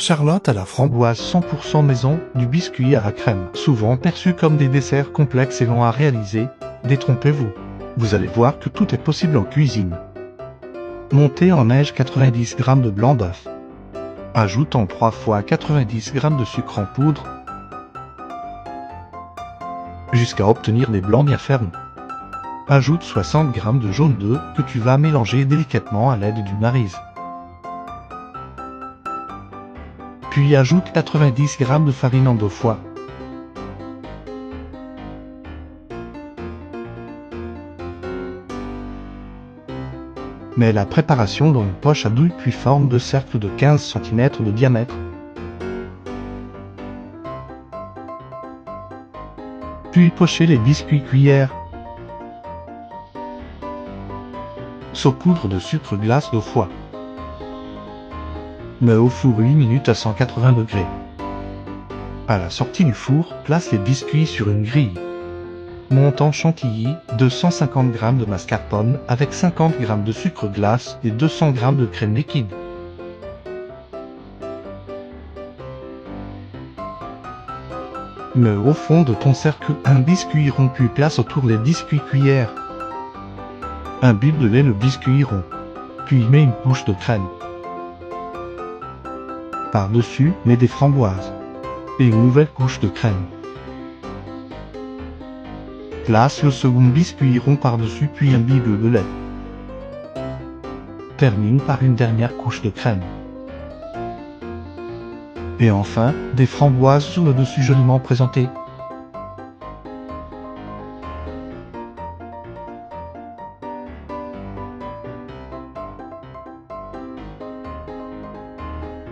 Charlotte à la framboise 100% maison, du biscuit à la crème. Souvent perçu comme des desserts complexes et longs à réaliser, détrompez-vous. Vous allez voir que tout est possible en cuisine. Montez en neige 90 g de blanc d'œuf. Ajoutons 3 fois 90 g de sucre en poudre, jusqu'à obtenir des blancs bien fermes. Ajoute 60 g de jaune d'œuf que tu vas mélanger délicatement à l'aide d'une maryse. Puis ajoute 90 g de farine en 2 fois. Mets la préparation dans une poche à douille puis forme de cercle de 15 cm de diamètre. Puis pochez les biscuits cuillères. Saupoudre de sucre glace 2 fois. Mets au four 8 minutes à 180 degrés. À la sortie du four, place les biscuits sur une grille. Monte en chantilly 250 g de mascarpone avec 50 g de sucre glace et 200 g de crème liquide. Mets au fond de ton cercle un biscuit rond puis place autour les biscuits cuillères. Imbibe de lait le biscuit rond. Puis mets une couche de crème. Par-dessus, mets des framboises. Et une nouvelle couche de crème. Place le second biscuit rond par-dessus puis imbibe de lait. Termine par une dernière couche de crème. Et enfin, des framboises sur le dessus joliment présentées.